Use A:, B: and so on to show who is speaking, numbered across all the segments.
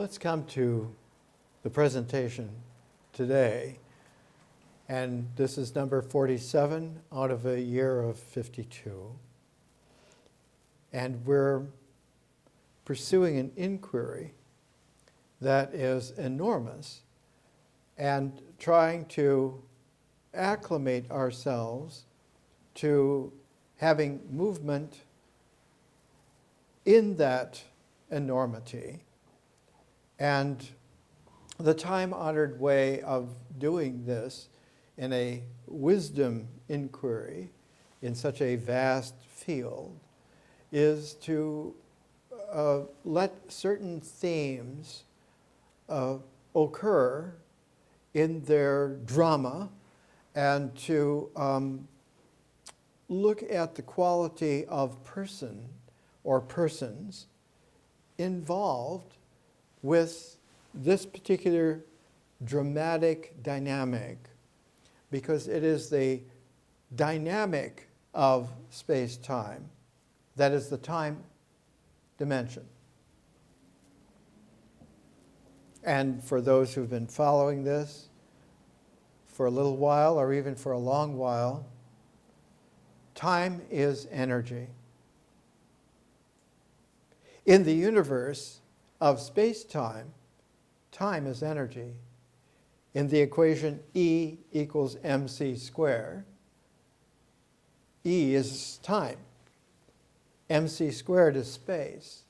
A: let's come to the presentation today. And this is number 47 out of a year of 52. And we're pursuing an inquiry that is enormous and trying to acclimate ourselves to having movement in that enormity. And the time-honored way of doing this in a wisdom inquiry in such a vast field is to let certain themes occur in their drama and to look at the quality of person or persons involved with this particular dramatic dynamic, because it is the dynamic of space-time that is the time dimension. And for those who've been following this for a little while or even for a long while, time is energy. In the universe of space-time, time is energy. In the equation E equals mc squared, E is time. mc squared is space.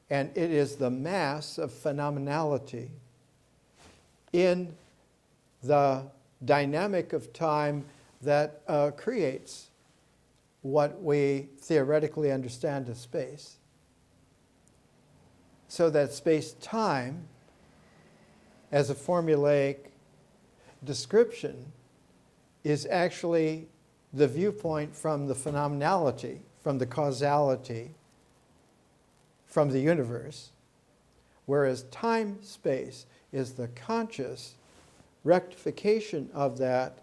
A: And it is the mass of phenomenality in the dynamic of time that creates what we theoretically understand as space. So that space-time, as a formulaic description, is actually the viewpoint from the phenomenality, from the causality, from the universe, whereas time-space is the conscious rectification of that,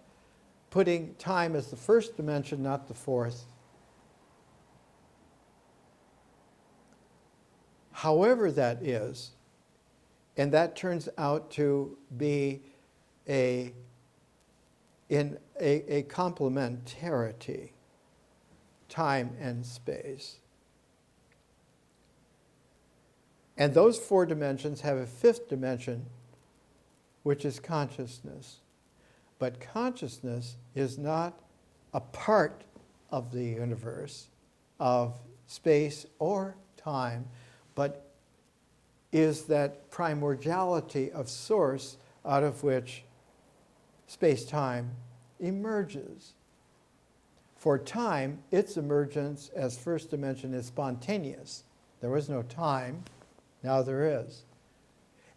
A: putting time as the first dimension, not the fourth. However that is, and that turns out to be a complementarity, time and space. And those four dimensions have a fifth dimension, which is consciousness. But consciousness is not a part of the universe, of space or time, but is that primordiality of source out of which space-time emerges. For time, its emergence as first dimension is spontaneous. There was no time, now there is.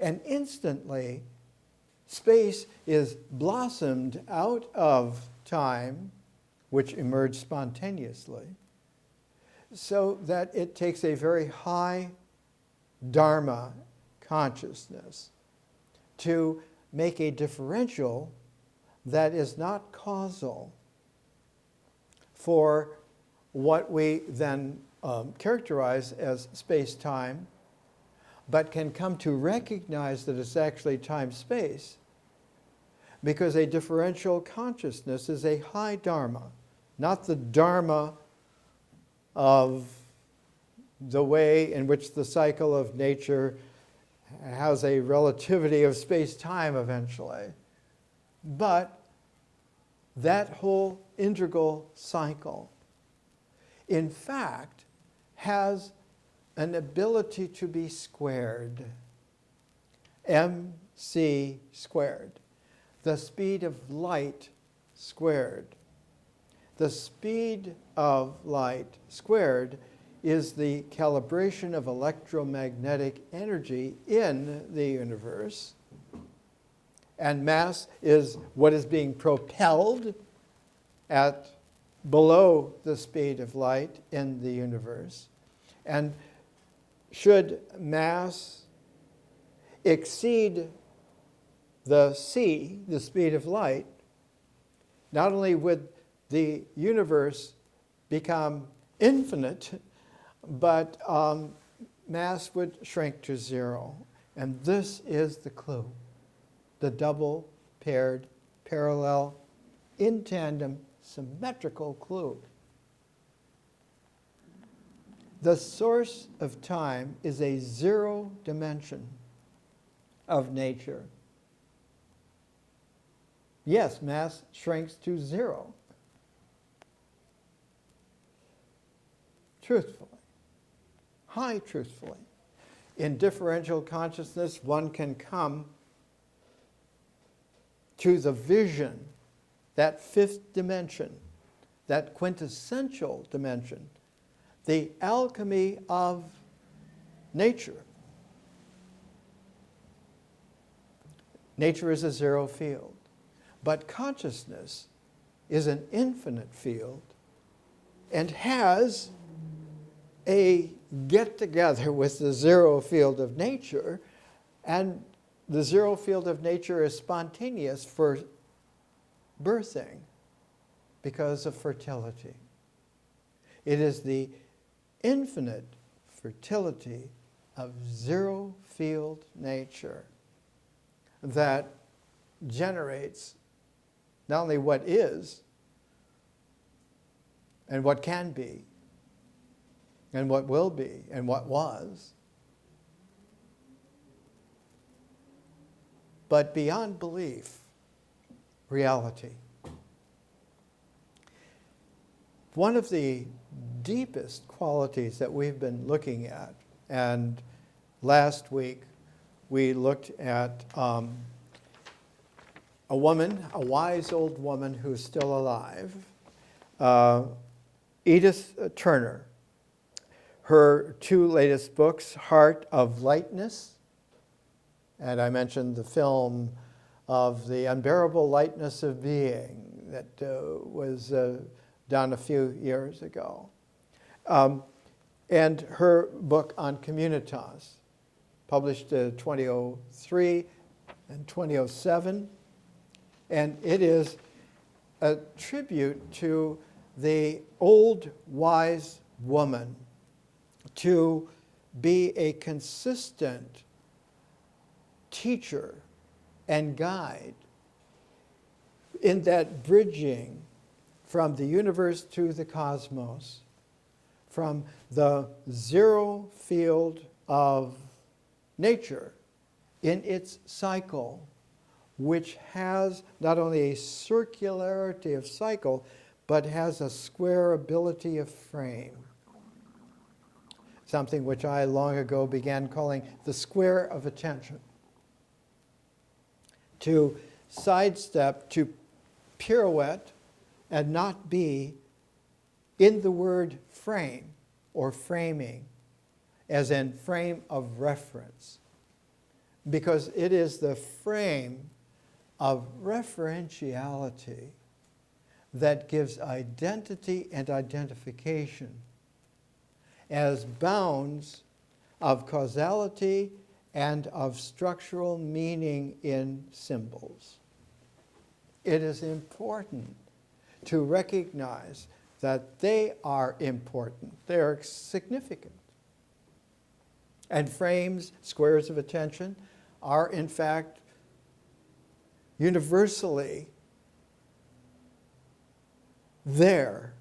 A: And instantly, space is blossomed out of time, which emerged spontaneously, so that it takes a very high Dharma consciousness to make a differential that is not causal for what we then characterize as space-time, but can come to recognize that it's actually time-space, because a differential consciousness is a high Dharma, not the Dharma of the way in which the cycle of nature has a relativity of space-time eventually, but that whole integral cycle, in fact, has an ability to be squared, mc squared, the speed of light squared. The speed of light squared is the calibration of electromagnetic energy in the universe. And mass is what is being propelled at below the speed of light in the universe. And should mass exceed the c, the speed of light, not only would the universe become infinite, but mass would shrink to zero. And this is the clue, the double paired, parallel, in tandem, symmetrical clue. The source of time is a zero dimension of nature. Yes, mass shrinks to zero. Truthfully, high truthfully. In differential consciousness, one can come to the vision, that fifth dimension, that quintessential dimension, the alchemy of nature. Nature is a zero field, but consciousness is an infinite field and has a get-together with the zero field of nature, and the zero field of nature is spontaneous for birthing because of fertility. It is the infinite fertility of zero field nature that generates not only what is and what can be and what will be and what was, but beyond belief, reality. One of the deepest qualities that we've been looking at, and last week we looked at a woman, a wise old woman who's still alive, Edith Turner. Her two latest books, Heart of Lightness, and I mentioned the film of The Unbearable Lightness of Being that was done a few years ago. And her book on Communitas, published in 2003 and 2007. And it is a tribute to the old wise woman to be a consistent teacher and guide in that bridging from the universe to the cosmos, from the zero field of nature in its cycle, which has not only a circularity of cycle, but has a squareability of frame. Something which I long ago began calling the square of attention. To sidestep, to pirouette, and not be in the word frame or framing, as in frame of reference, because it is the frame of referentiality that gives identity and identification as bounds of causality and of structural meaning in symbols. It is important to recognize that they are important, they are significant. And frames, squares of attention, are in fact universally there,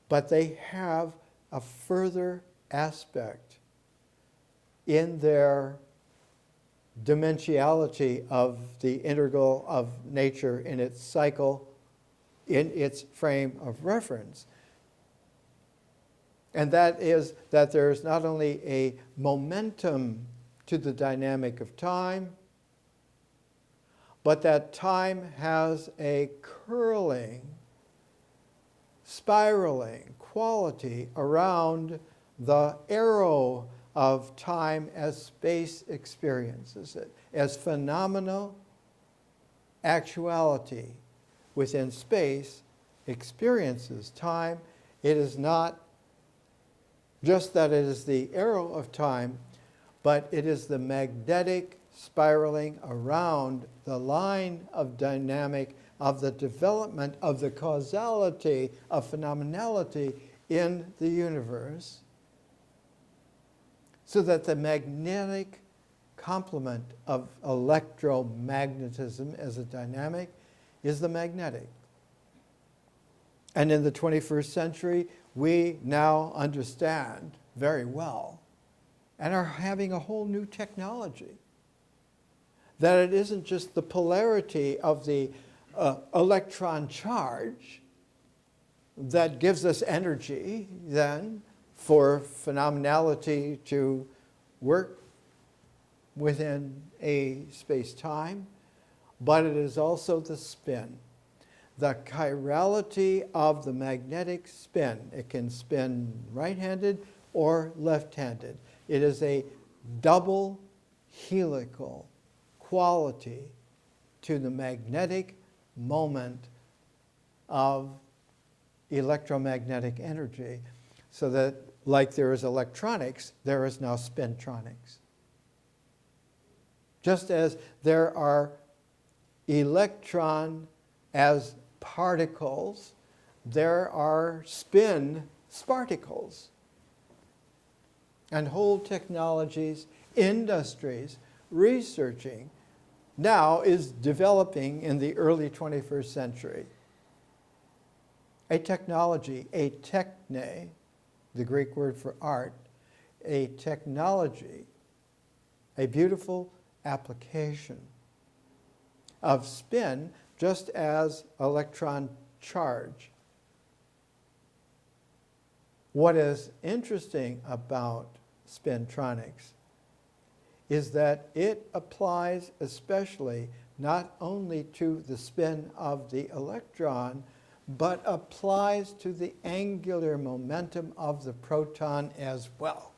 A: but they have a further aspect in their dimensionality of the integral of nature in its cycle, in its frame of reference. And that is that there is not only a momentum to the dynamic of time, but that time has a curling, spiraling quality around the arrow of time as space experiences it, as phenomenal actuality within space experiences time. It is not just that it is the arrow of time, but it is the magnetic spiraling around the line of dynamic of the development of the causality of phenomenality in the universe So that the magnetic complement of electromagnetism as a dynamic is the magnetic. And in the 21st century, we now understand very well and are having a whole new technology. That it isn't just the polarity of the electron charge that gives us energy then for phenomenality to work within a space-time, but it is also the spin. The chirality of the magnetic spin. It can spin right-handed or left-handed. It is a double helical quality to the magnetic moment of electromagnetic energy, so that like there is electronics, there is now spintronics. Just as there are electron as particles, there are spin sparticles. And whole technologies, industries, researching now is developing in the early 21st century. A technology, a techne, the Greek word for art, a technology, a beautiful application of spin just as electron charge. What is interesting about spintronics is that it applies especially not only to the spin of the electron, but applies to the angular momentum of the proton as well.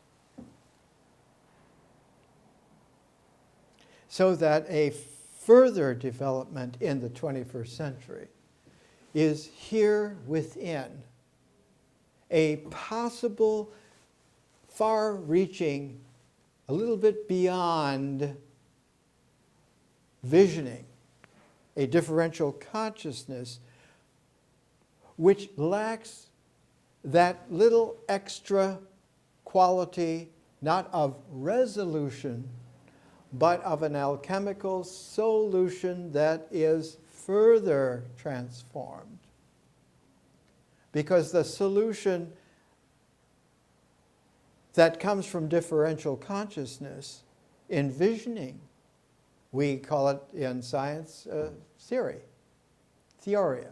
A: So that a further development in the 21st century is here within a possible far-reaching, a little bit beyond visioning, a differential consciousness which lacks that little extra quality, not of resolution, but of an alchemical solution that is further transformed. Because the solution that comes from differential consciousness, envisioning, we call it in science theoria,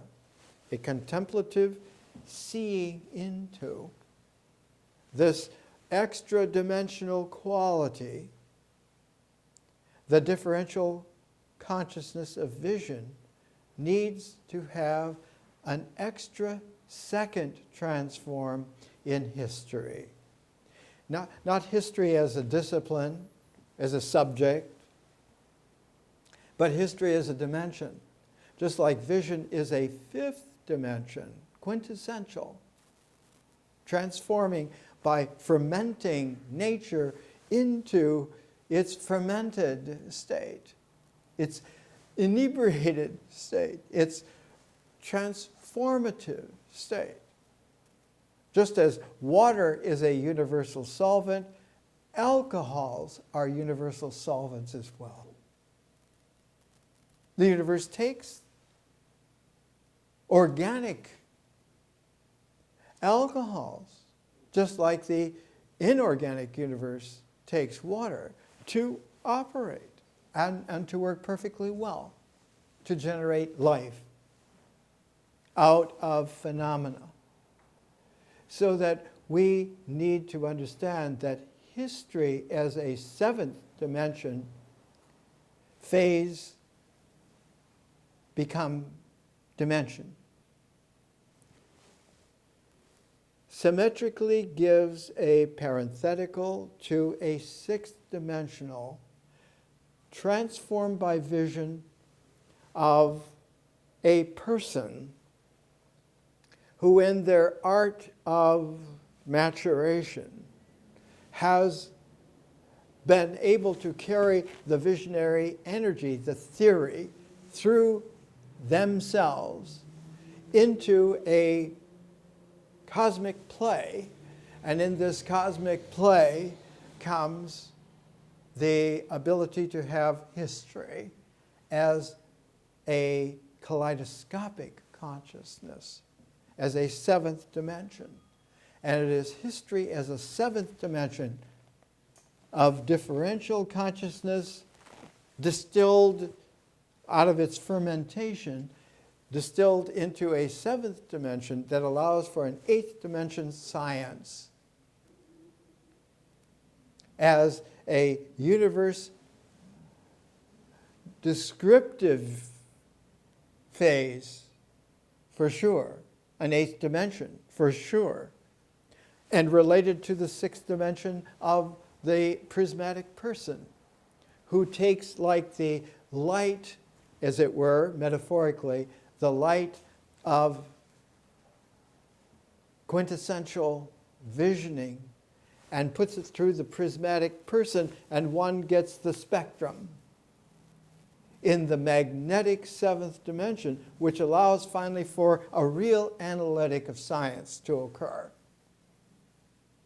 A: a contemplative seeing into this extra-dimensional quality. The differential consciousness of vision needs to have an extra second transform in history. Not history as a discipline, as a subject, but history as a dimension. Just like vision is a fifth dimension, quintessential, transforming by fermenting nature into its fermented state, its inebriated state, its transformative state. Just as water is a universal solvent, alcohols are universal solvents as well. The universe takes organic alcohols, just like the inorganic universe takes water, to operate and to work perfectly well, to generate life out of phenomena. So that we need to understand that history as a seventh dimension phase become dimension. Symmetrically gives a parenthetical to a sixth dimensional, transformed by vision of a person who in their art of maturation has been able to carry the visionary energy, the theory, through themselves into a cosmic play, and in this cosmic play comes the ability to have history as a kaleidoscopic consciousness, as a seventh dimension. And it is history as a seventh dimension of differential consciousness distilled out of its fermentation, distilled into a seventh dimension that allows for an eighth dimension science as a universe descriptive phase, for sure, an eighth dimension, for sure, and related to the sixth dimension of the prismatic person, who takes like the light, as it were, metaphorically, the light of quintessential visioning and puts it through the prismatic person, and one gets the spectrum in the magnetic seventh dimension, which allows finally for a real analytic of science to occur,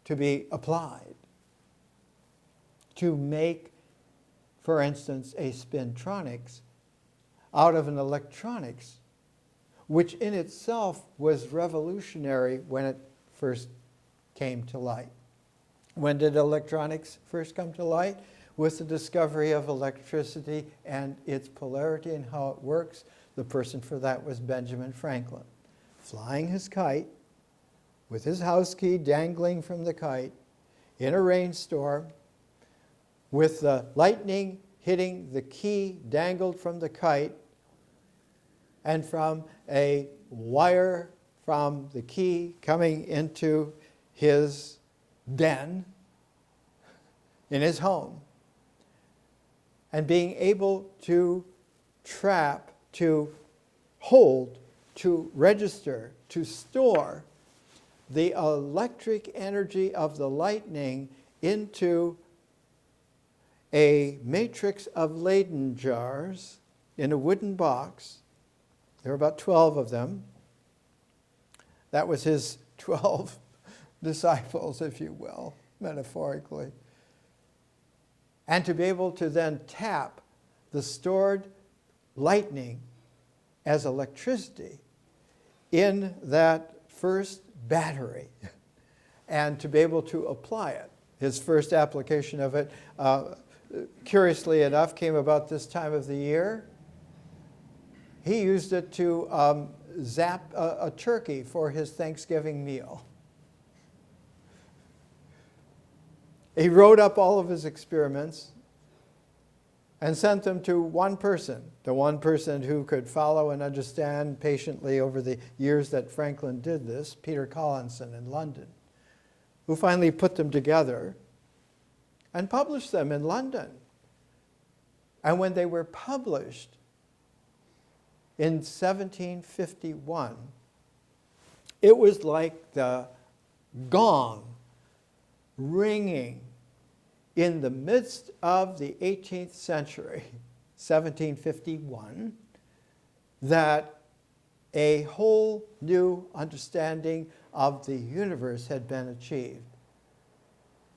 A: to be applied, to make, for instance, a spintronics out of an electronics, which in itself was revolutionary when it first came to light. When did electronics first come to light? With the discovery of electricity and its polarity and how it works. The person for that was Benjamin Franklin, flying his kite with his house key dangling from the kite in a rainstorm, with the lightning hitting the key dangled from the kite, and from a wire from the key coming into his den in his home, and being able to trap, to hold, to register, to store the electric energy of the lightning into a matrix of Leyden jars in a wooden box. There were about 12 of them. That was his 12 disciples, if you will, metaphorically. And to be able to then tap the stored lightning as electricity in that first battery and to be able to apply it. His first application of it, curiously enough, came about this time of the year. He used it to zap a turkey for his Thanksgiving meal. He wrote up all of his experiments and sent them to one person, the one person who could follow and understand patiently over the years that Franklin did this, Peter Collinson in London, who finally put them together and published them in London. And when they were published in 1751, it was like the gong ringing in the midst of the 18th century, 1751, that a whole new understanding of the universe had been achieved.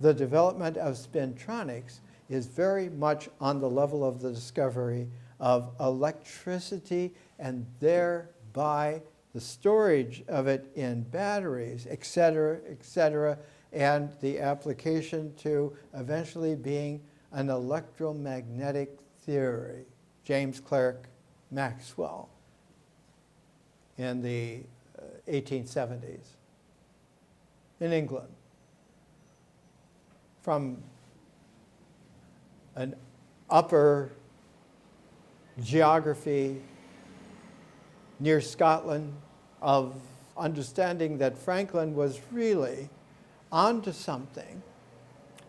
A: The development of spintronics is very much on the level of the discovery of electricity and thereby the storage of it in batteries, etc., and the application to eventually being an electromagnetic theory. James Clerk Maxwell in the 1870s in England. From an upper geography near Scotland of understanding that Franklin was really onto something,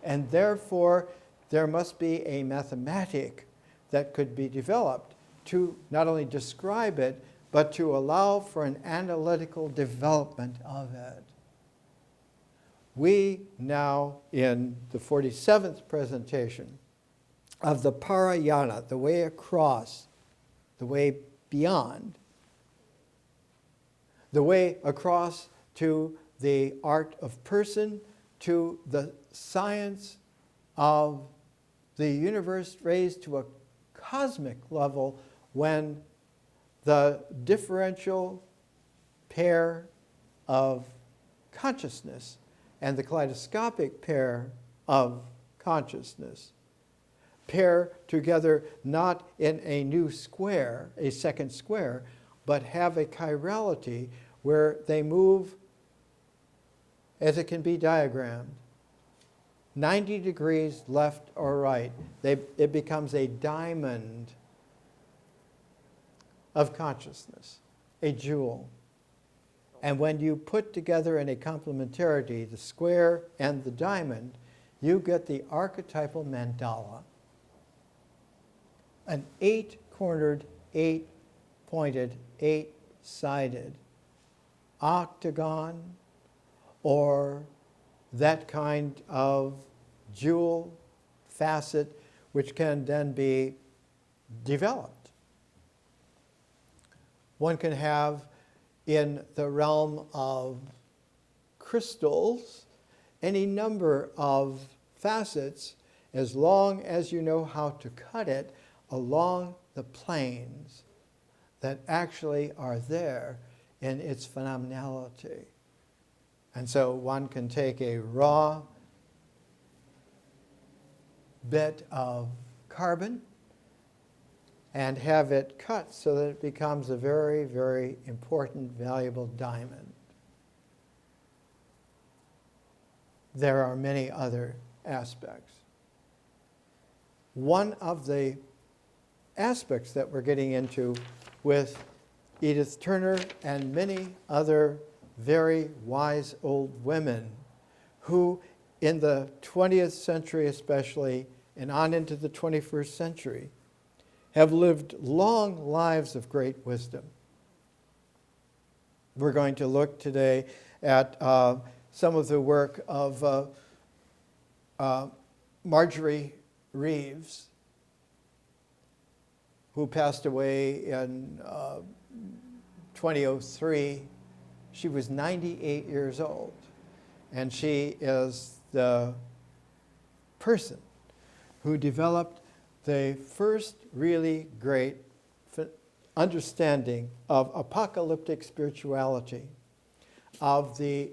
A: and therefore there must be a mathematic that could be developed to not only describe it, but to allow for an analytical development of it. We now, in the 47th presentation of the Parayana, the way across, the way beyond, the way across to the art of person, to the science of the universe raised to a cosmic level when the differential pair of consciousness and the kaleidoscopic pair of consciousness pair together not in a new square, a second square, but have a chirality where they move, as it can be diagrammed, 90 degrees left or right. It becomes a diamond of consciousness, a jewel. And when you put together in a complementarity the square and the diamond, you get the archetypal mandala, an 8-cornered, 8-pointed, 8-sided octagon, or that kind of jewel facet which can then be developed. One can have, in the realm of crystals, any number of facets as long as you know how to cut it along the planes that actually are there in its phenomenality. And so one can take a raw bit of carbon and have it cut so that it becomes a very, very important, valuable diamond. There are many other aspects. One of the aspects that we're getting into with Edith Turner and many other very wise old women who, in the 20th century especially, and on into the 21st century, have lived long lives of great wisdom. We're going to look today at some of the work of Marjorie Reeves, who passed away in 2003. She was 98 years old, and she is the person who developed the first really great understanding of apocalyptic spirituality, of the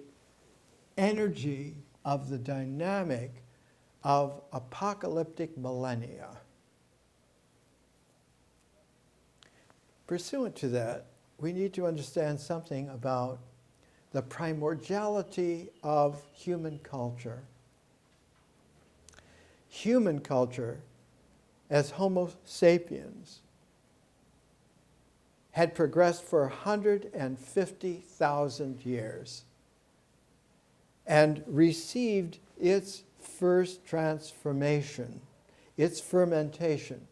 A: energy, of the dynamic of apocalyptic millennia. Pursuant to that, we need to understand something about the primordiality of human culture. Human culture, as Homo sapiens, had progressed for 150,000 years and received its first transformation, its fermentation,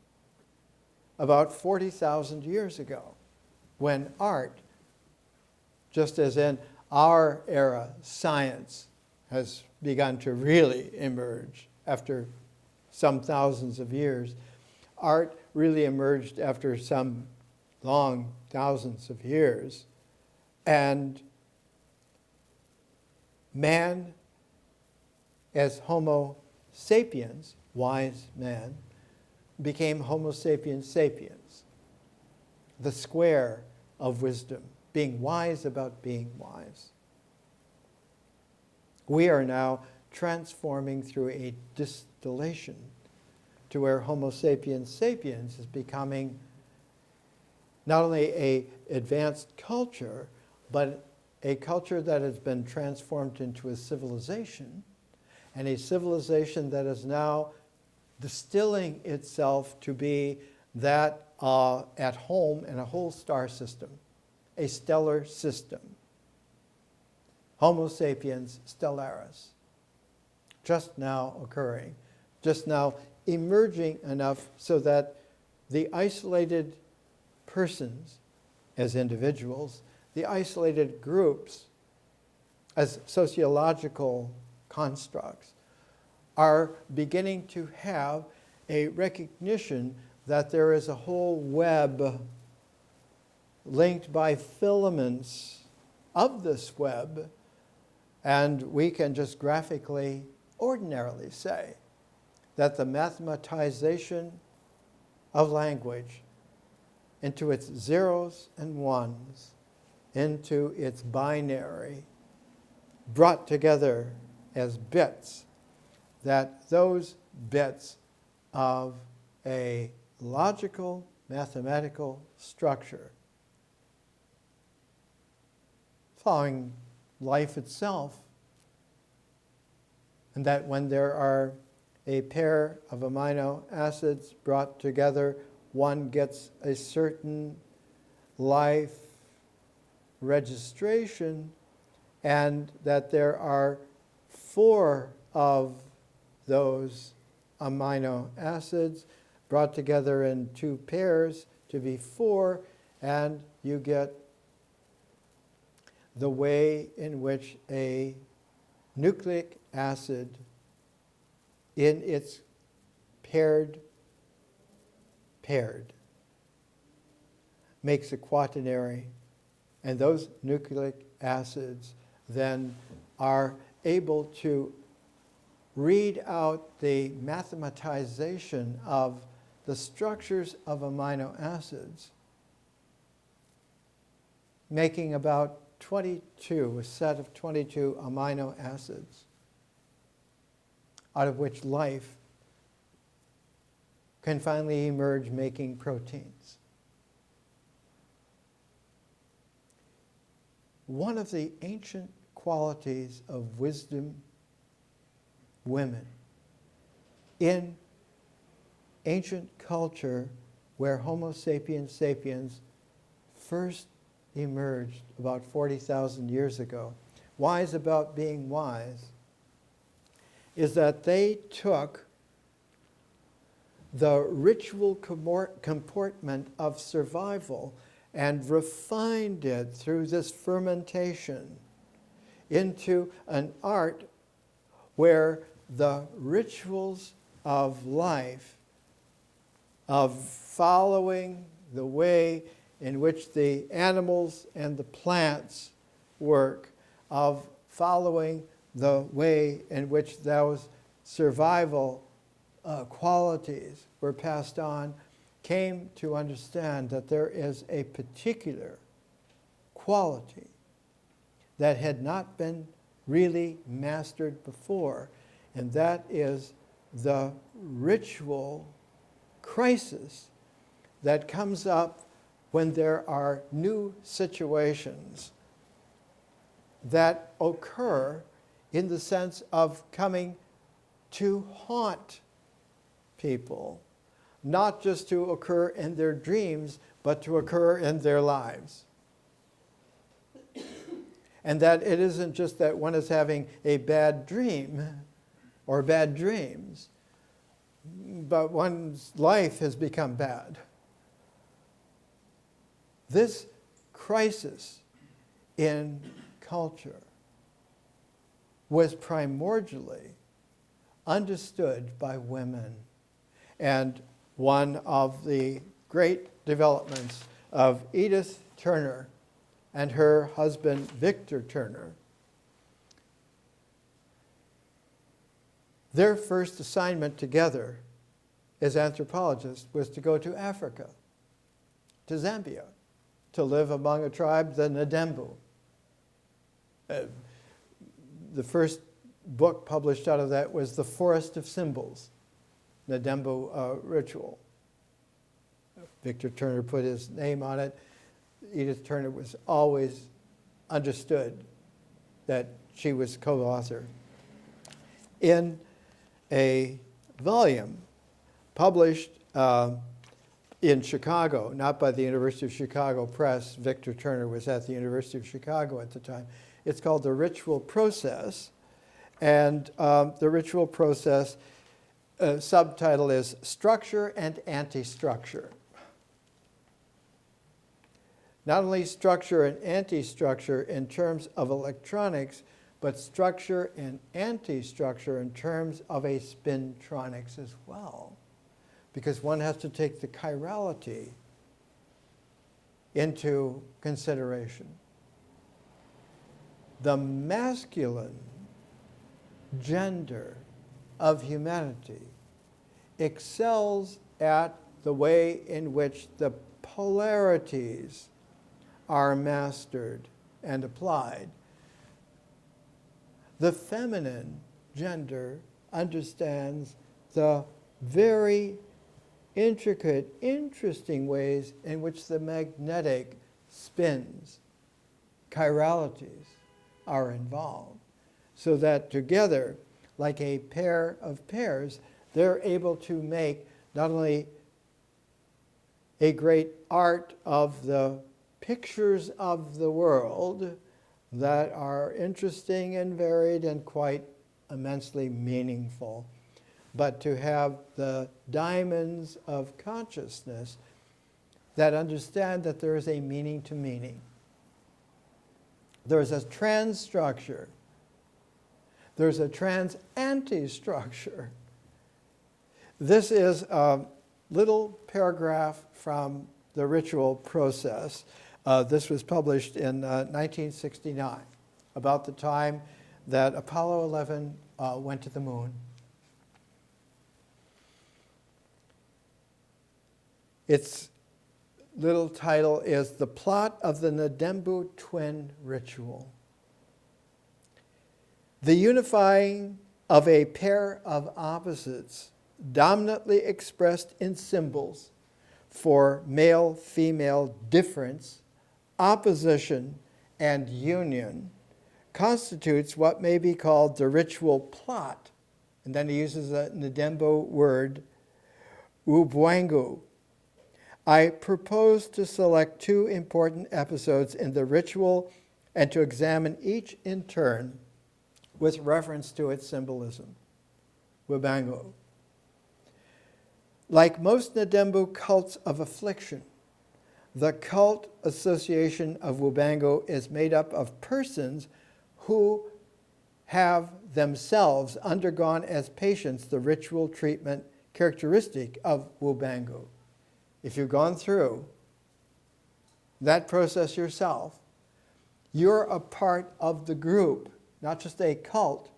A: about 40,000 years ago, when art, just as in our era, science has begun to really emerge after some thousands of years. Art really emerged after some long thousands of years. And man, as Homo sapiens, wise man, became Homo sapiens sapiens, the square of wisdom, being wise about being wise. We are now transforming through a distillation to where Homo sapiens sapiens is becoming not only an advanced culture, but a culture that has been transformed into a civilization, and a civilization that is now distilling itself to be that at home in a whole star system, a stellar system. Homo sapiens stellaris, just now occurring, just now emerging enough so that the isolated persons as individuals, the isolated groups as sociological constructs, are beginning to have a recognition that there is a whole web linked by filaments of this web, and we can just graphically, ordinarily say that the mathematization of language into its zeros and ones, into its binary, brought together as bits, that those bits of a logical mathematical structure following life itself, and that when there are a pair of amino acids brought together, one gets a certain life registration, and that there are 4 of those amino acids brought together in 2 pairs to be 4, and you get the way in which a nucleic acid in its paired makes a quaternary, and those nucleic acids then are able to read out the mathematization of the structures of amino acids, making about 22, a set of 22 amino acids, out of which life can finally emerge making proteins. One of the ancient qualities of wisdom women in ancient culture, where Homo sapiens sapiens first emerged about 40,000 years ago, wise about being wise, is that they took the ritual comportment of survival and refined it through this fermentation into an art where the rituals of life, of following the way in which the animals and the plants work, of following the way in which those survival qualities were passed on, came to understand that there is a particular quality that had not been really mastered before, and that is the ritual crisis that comes up when there are new situations that occur in the sense of coming to haunt people, not just to occur in their dreams, but to occur in their lives. And that it isn't just that one is having a bad dream or bad dreams, but one's life has become bad. This crisis in culture was primordially understood by women. And one of the great developments of Edith Turner and her husband Victor Turner, their first assignment together as anthropologists was to go to Africa, to Zambia, to live among a tribe, the Nadembu. The first book published out of that was The Forest of Symbols, Nadembu ritual. Victor Turner put his name on it. Edith Turner was always understood that she was co-author. In a volume published in Chicago, not by the University of Chicago Press. Victor Turner was at the University of Chicago at the time. It's called The Ritual Process. And the ritual process subtitle is Structure and Anti-Structure. Not only structure and anti-structure in terms of electronics, but structure and anti-structure in terms of a spintronics as well. Because one has to take the chirality into consideration. The masculine gender of humanity excels at the way in which the polarities are mastered and applied. The feminine gender understands the very intricate, interesting ways in which the magnetic spins, chiralities, are involved, so that together, like a pair of pairs, they're able to make not only a great art of the pictures of the world that are interesting and varied and quite immensely meaningful, but to have the diamonds of consciousness that understand that there is a meaning to meaning. There's a trans structure. There's a trans anti-structure. This is a little paragraph from the ritual process. This was published in 1969, about the time that Apollo 11 went to the moon. Its little title is The Plot of the Nadembu Twin Ritual. The unifying of a pair of opposites, dominantly expressed in symbols for male-female difference, opposition, and union, constitutes what may be called the ritual plot. And then he uses the Nadembu word, ubwangu. I propose to select two important episodes in the ritual and to examine each in turn with reference to its symbolism. Wubango. Like most Nadembu cults of affliction, the cult association of Wubango is made up of persons who have themselves undergone as patients the ritual treatment characteristic of Wubango. If you've gone through that process yourself, you're a part of the group, not just a cult,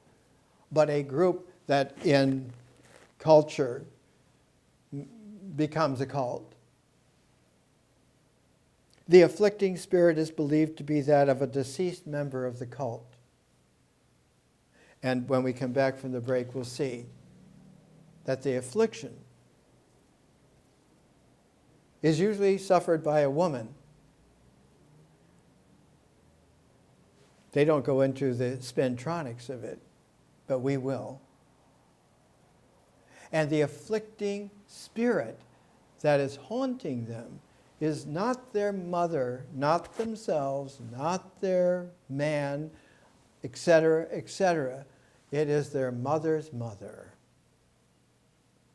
A: but a group that in culture becomes a cult. The afflicting spirit is believed to be that of a deceased member of the cult. And when we come back from the break, we'll see that the affliction is usually suffered by a woman. They don't go into the spintronics of it, but we will. And the afflicting spirit that is haunting them is not their mother, not themselves, not their man, etc., etc. It is their mother's mother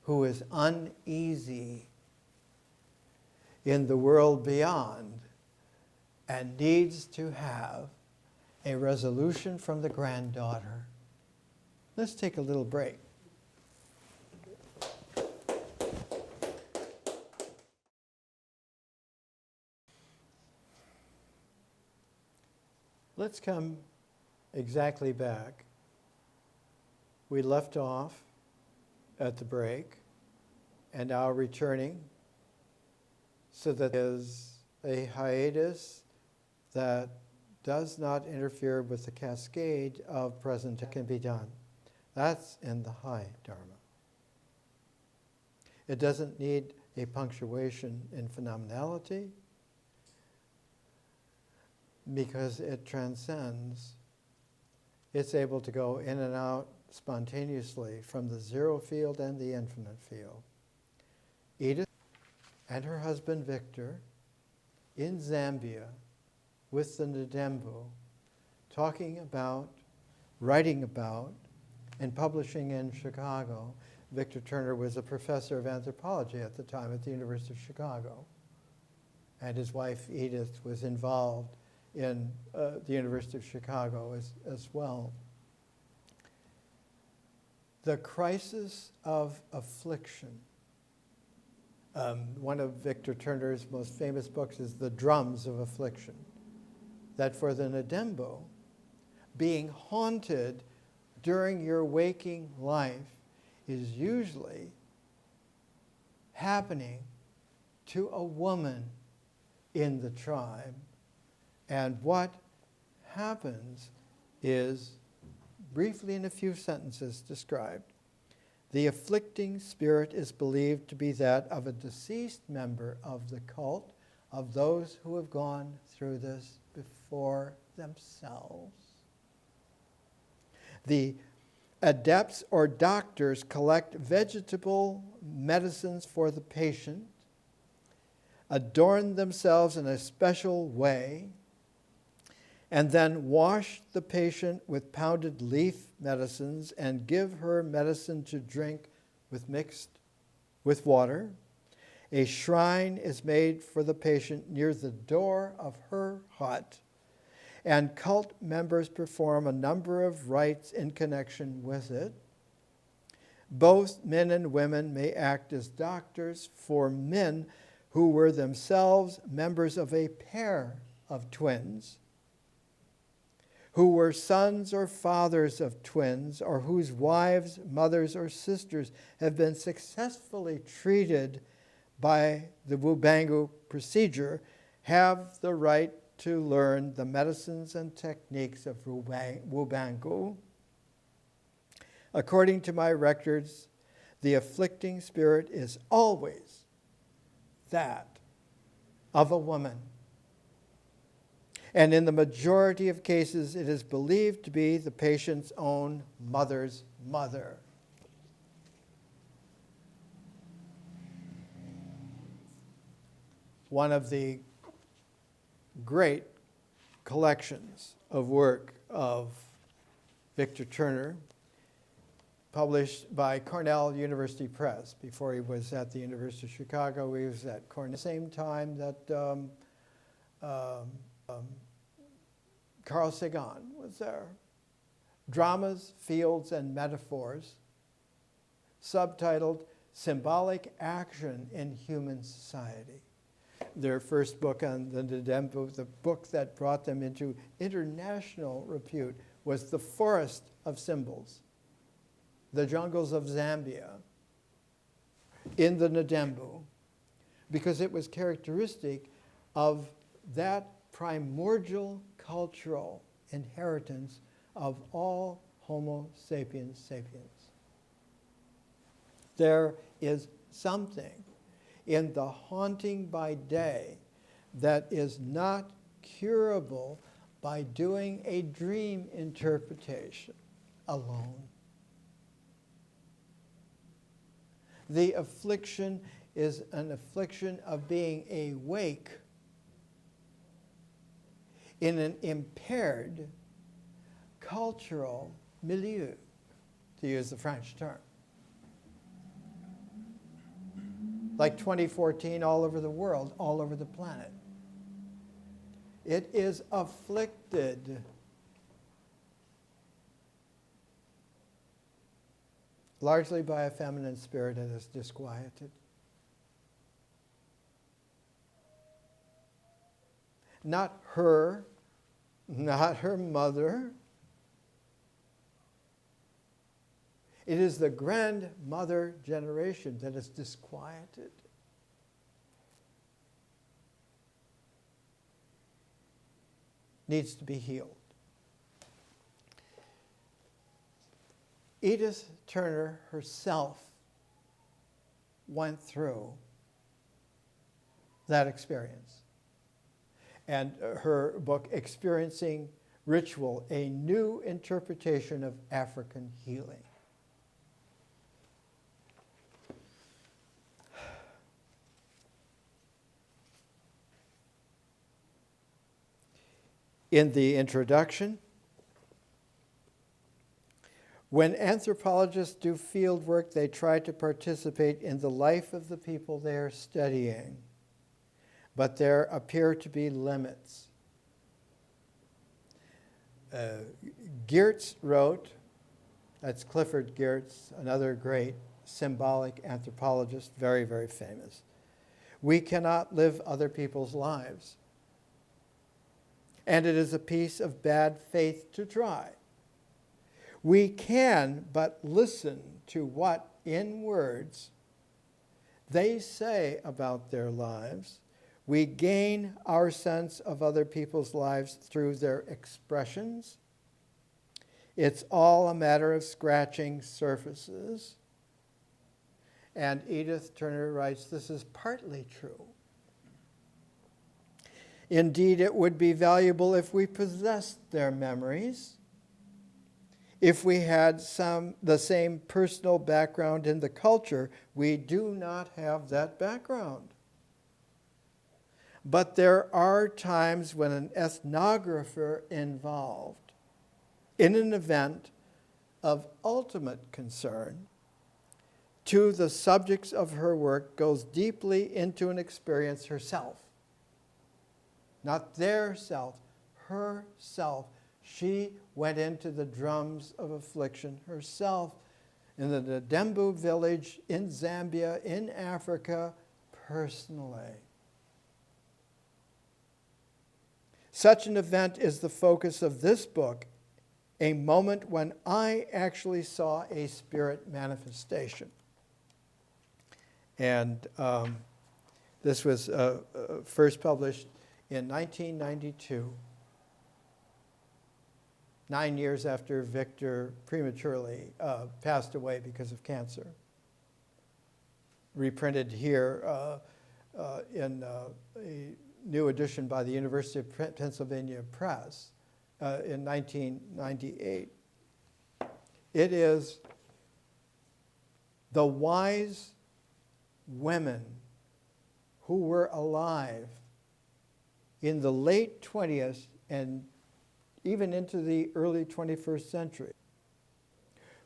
A: who is uneasy in the world beyond and needs to have a resolution from the granddaughter. Let's take a little break. Let's come exactly back. We left off at the break and now returning, so that there is a hiatus that does not interfere with the cascade of present that can be done. That's in the high Dharma. It doesn't need a punctuation in phenomenality because it transcends. It's able to go in and out spontaneously from the zero field and the infinite field. Edith and her husband Victor in Zambia with the Nadembu, talking about, writing about, and publishing in Chicago. Victor Turner was a professor of anthropology at the time at the University of Chicago. And his wife Edith was involved in the University of Chicago as well. The crisis of affliction. One of Victor Turner's most famous books is The Drums of Affliction. That for the Nadembu, being haunted during your waking life is usually happening to a woman in the tribe. And what happens is, briefly in a few sentences described, the afflicting spirit is believed to be that of a deceased member of the cult, of those who have gone through this before themselves. The adepts or doctors collect vegetable medicines for the patient, adorn themselves in a special way, and then wash the patient with pounded leaf medicines and give her medicine to drink mixed with water. A shrine is made for the patient near the door of her hut, and cult members perform a number of rites in connection with it. Both men and women may act as doctors for men who were themselves members of a pair of twins, who were sons or fathers of twins, or whose wives, mothers, or sisters have been successfully treated by the Wubangu procedure, have the right to learn the medicines and techniques of Wubangu. According to my records, the afflicting spirit is always that of a woman. And in the majority of cases, it is believed to be the patient's own mother's mother. One of the great collections of work of Victor Turner, published by Cornell University Press. Before he was at the University of Chicago, he was at Cornell. At the same time that Carl Sagan was there. Dramas, Fields, and Metaphors, subtitled Symbolic Action in Human Society. Their first book on the Nadembu, the book that brought them into international repute, was The Forest of Symbols, the jungles of Zambia, in the Nadembu, because it was characteristic of that primordial cultural inheritance of all Homo sapiens sapiens. There is something in the haunting by day that is not curable by doing a dream interpretation alone. The affliction is an affliction of being awake in an impaired cultural milieu, to use the French term. Like 2014 all over the world, all over the planet. It is afflicted. Largely by a feminine spirit that is disquieted. Not her, not her mother. It is the grandmother generation that is disquieted. Needs to be healed. Edith Turner herself went through that experience. And her book, Experiencing Ritual, A New Interpretation of African Healing. In the introduction, when anthropologists do field work, they try to participate in the life of the people they are studying. But there appear to be limits. Geertz wrote, that's Clifford Geertz, another great symbolic anthropologist, very, very famous. We cannot live other people's lives. And it is a piece of bad faith to try. We can but listen to what, in words, they say about their lives. We gain our sense of other people's lives through their expressions. It's all a matter of scratching surfaces. And Edith Turner writes, this is partly true. Indeed, it would be valuable if we possessed their memories, if we had the same personal background in the culture. We do not have that background. But there are times when an ethnographer involved in an event of ultimate concern to the subjects of her work goes deeply into an experience herself. Not their self, herself. She went into the drums of affliction herself in the Nadembu village in Zambia, in Africa, personally. Such an event is the focus of this book, a moment when I actually saw a spirit manifestation. And this was first published in 1992, 9 years after Victor prematurely passed away because of cancer. Reprinted here in a new edition by the University of Pennsylvania Press in 1998. It is the wise women who were alive in the late 20th and even into the early 21st century,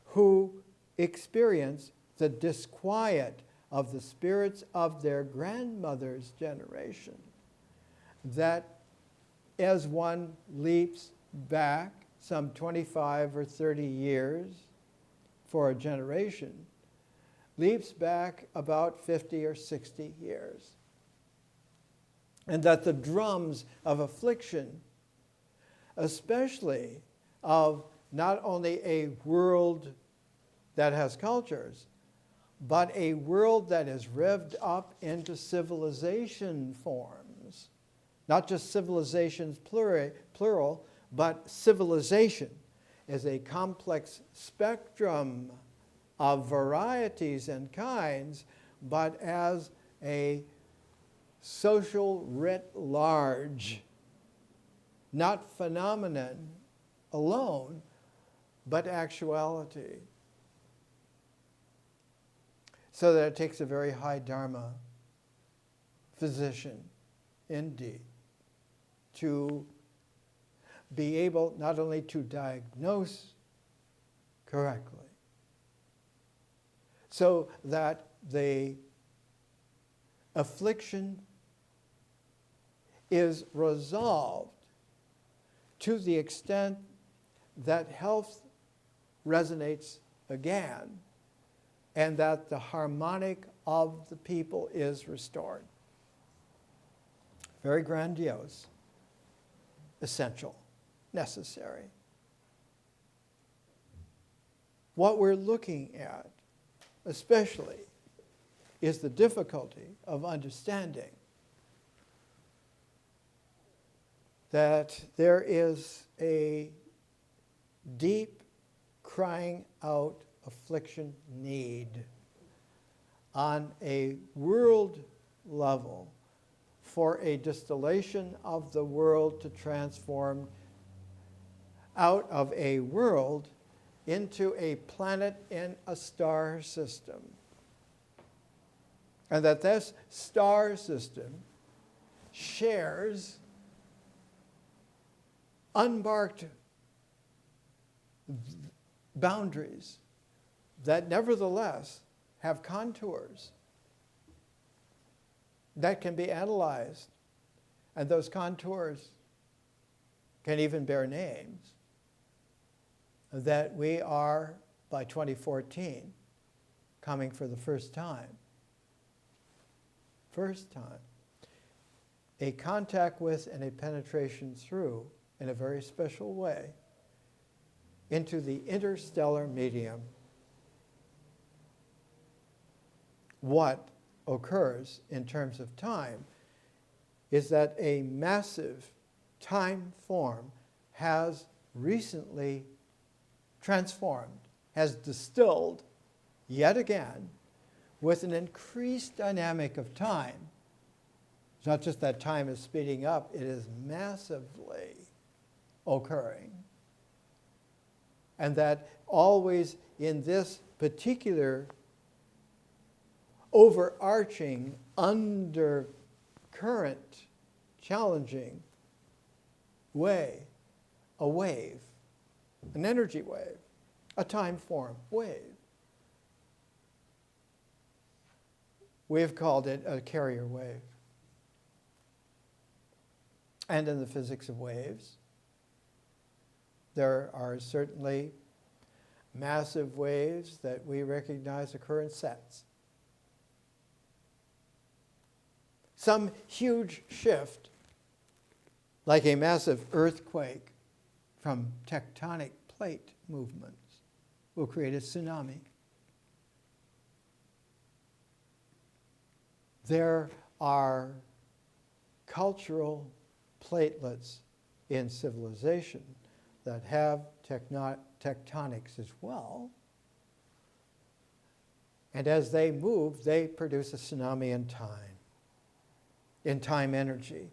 A: who experienced the disquiet of the spirits of their grandmother's generation, that as one leaps back some 25 or 30 years for a generation, leaps back about 50 or 60 years. And that the drums of affliction, especially of not only a world that has cultures, but a world that is revved up into civilization forms. Not just civilizations plural, but civilization is a complex spectrum of varieties and kinds, but as a social writ large, not phenomenon alone, but actuality. So that it takes a very high dharma physician, indeed, to be able not only to diagnose correctly, so that the affliction is resolved to the extent that health resonates again and that the harmonic of the people is restored. Very grandiose, essential, necessary. What we're looking at, especially, is the difficulty of understanding that there is a deep crying out affliction need on a world level for a distillation of the world to transform out of a world into a planet in a star system. And that this star system shares unmarked boundaries that nevertheless have contours that can be analyzed. And those contours can even bear names. That we are, by 2014, coming for the first time, a contact with and a penetration through, in a very special way, into the interstellar medium. What occurs in terms of time is that a massive time form has recently transformed, has distilled yet again with an increased dynamic of time. It's not just that time is speeding up, it is massively occurring. And that always in this particular overarching, undercurrent, challenging way, a wave, an energy wave, a time form wave. We've called it a carrier wave. And in the physics of waves, there are certainly massive waves that we recognize occur in sets. Some huge shift, like a massive earthquake from tectonic plate movements, will create a tsunami. There are cultural platelets in civilization that have tectonics as well. And as they move, they produce a tsunami in time energy.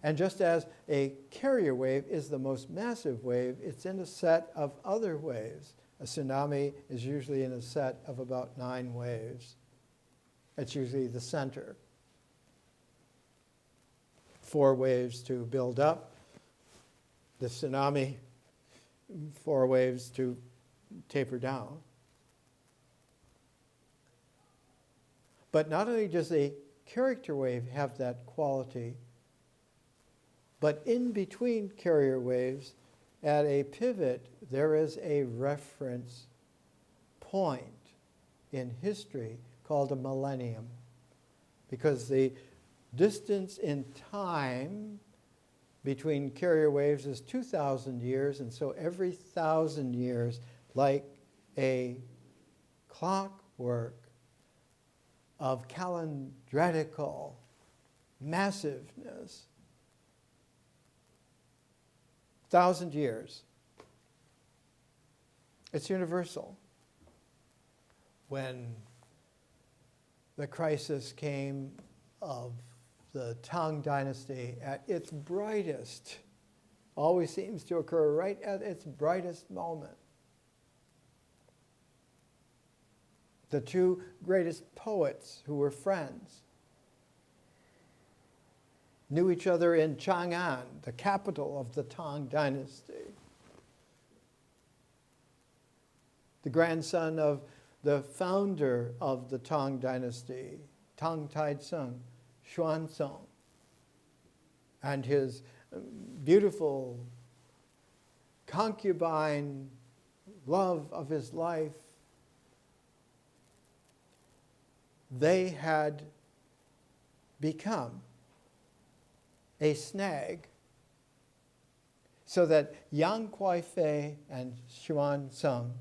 A: And just as a carrier wave is the most massive wave, it's in a set of other waves. A tsunami is usually in a set of about 9 waves. It's usually the center. 4 waves to build up the tsunami, 4 waves to taper down. But not only does a character wave have that quality, but in between carrier waves, at a pivot, there is a reference point in history called a millennium, because the distance in time between carrier waves is 2,000 years, and so every 1,000 years, like a clockwork of calendrical massiveness, 1,000 years. It's universal. When the crisis came of the Tang Dynasty at its brightest, always seems to occur right at its brightest moment. The 2 greatest poets who were friends knew each other in Chang'an, the capital of the Tang Dynasty. The grandson of the founder of the Tang Dynasty, Tang Tai-tsung, Xuanzong, and his beautiful concubine, love of his life, they had become a snag, so that Yang Kuai-fei and Xuanzong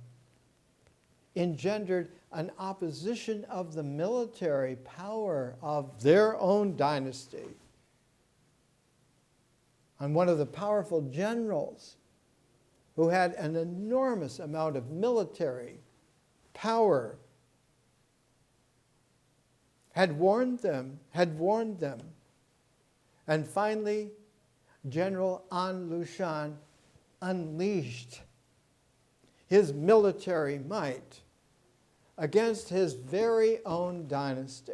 A: engendered an opposition of the military power of their own dynasty. And one of the powerful generals who had an enormous amount of military power had warned them. And finally, General An Lushan unleashed his military might against his very own dynasty.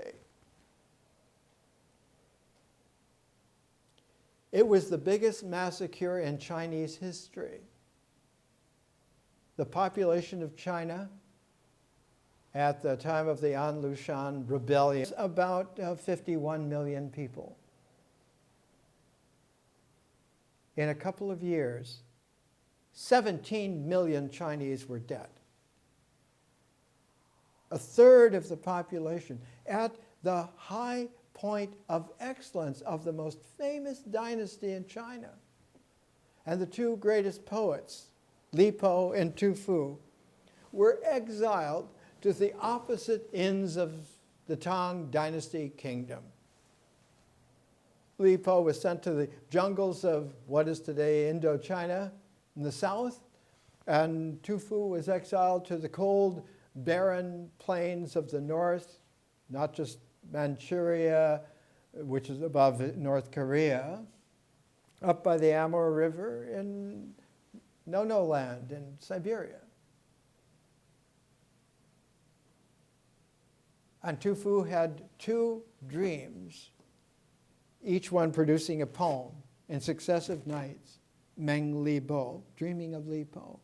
A: It was the biggest massacre in Chinese history. The population of China at the time of the An Lushan rebellion was about 51 million people. In a couple of years, 17 million Chinese were dead. A third of the population, at the high point of excellence of the most famous dynasty in China. And the 2 greatest poets, Li Po and Tu Fu, were exiled to the opposite ends of the Tang Dynasty kingdom. Li Po was sent to the jungles of what is today Indochina in the south, and Tu Fu was exiled to the cold, barren plains of the north, not just Manchuria, which is above North Korea, up by the Amur River in No Land in Siberia. And Tu Fu had 2 dreams, each one producing a poem in successive nights. Meng Li Bo, dreaming of Li Po.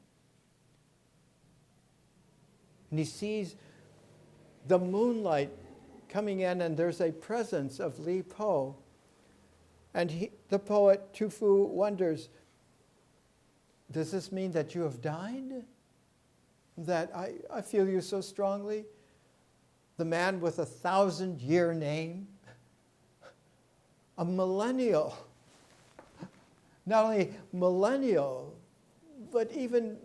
A: And he sees the moonlight coming in, and there's a presence of Li Po. And the poet Tu Fu wonders, does this mean that you have died? That I feel you so strongly? The man with 1,000-year name, a millennial, not only millennial, but even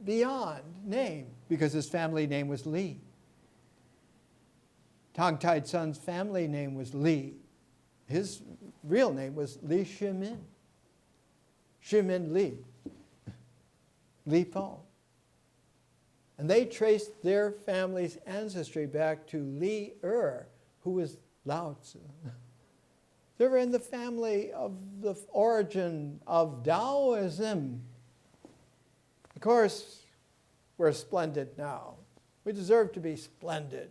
A: beyond name, because his family name was Li. Tang Tai Tsun's family name was Li. His real name was Li Shimin. Shimin Li. Li Po. And they traced their family's ancestry back to Li who was Lao Tzu. They were in the family of the origin of Taoism. Of course, we're splendid now. We deserve to be splendid.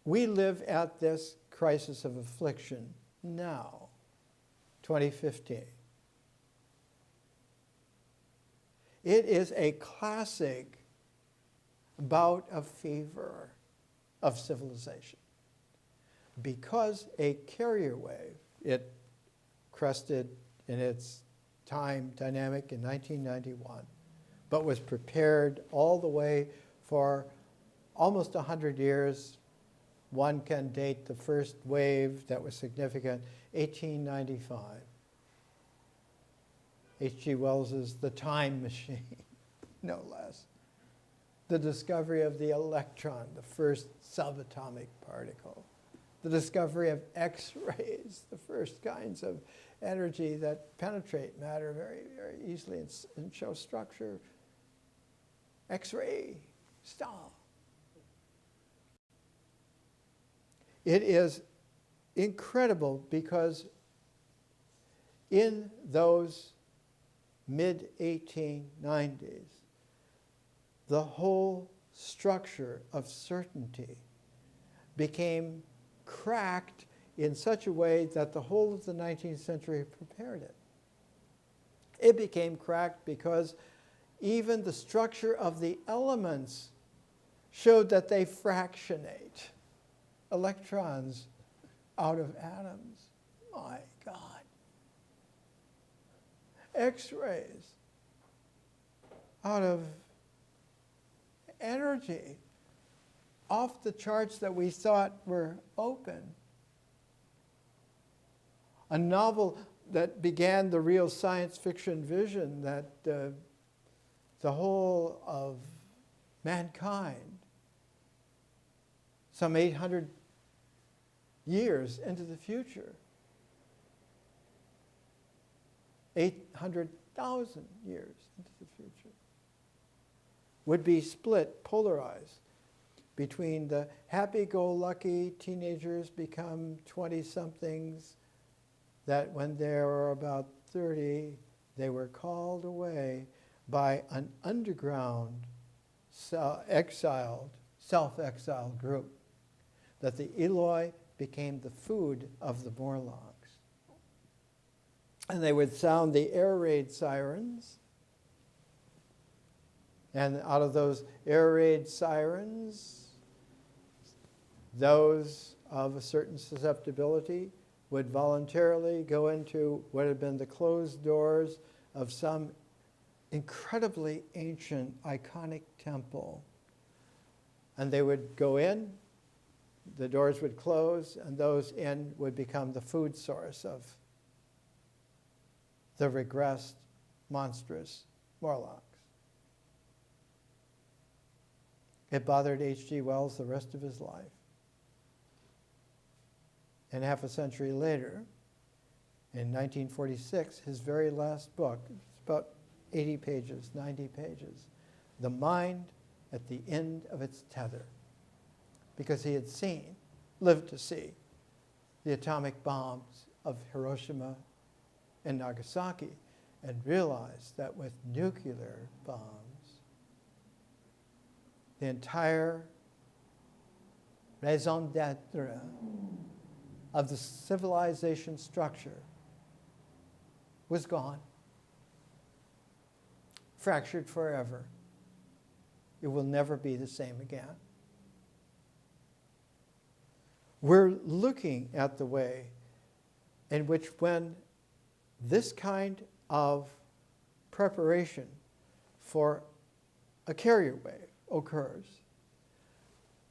A: We live at this crisis of affliction now, 2015. It is a classic bout of fever of civilization. Because a carrier wave, it crested in its time dynamic in 1991, but was prepared all the way for almost 100 years. One can date the first wave that was significant, 1895. H.G. Wells's The Time Machine, no less. The discovery of the electron, the first subatomic particle. The discovery of X-rays, the first kinds of energy that penetrate matter very, very easily and show structure. X-ray style. It is incredible because in those mid-1890s, the whole structure of certainty became cracked in such a way that the whole of the 19th century prepared it. It became cracked because even the structure of the elements showed that they fractionate electrons out of atoms. My God. X-rays out of energy, off the charts that we thought were open. A novel that began the real science fiction vision that the whole of mankind, some 800 years into the future, 800,000 years into the future, would be split, polarized, between the happy-go-lucky teenagers become 20-somethings that when they were about 30, they were called away by an underground, self-exiled group, that the Eloi became the food of the Morlocks. And they would sound the air raid sirens. And out of those air raid sirens, those of a certain susceptibility would voluntarily go into what had been the closed doors of some incredibly ancient, iconic temple. And they would go in, the doors would close, and those in would become the food source of the regressed, monstrous Morlocks. It bothered H.G. Wells the rest of his life. And half a century later, in 1946, his very last book, it's about 80 pages, 90 pages, The Mind at the End of Its Tether. Because he had lived to see, the atomic bombs of Hiroshima and Nagasaki, and realized that with nuclear bombs, the entire raison d'etre of the civilization structure was gone, fractured forever. It will never be the same again. We're looking at the way in which when this kind of preparation for a carrier wave occurs,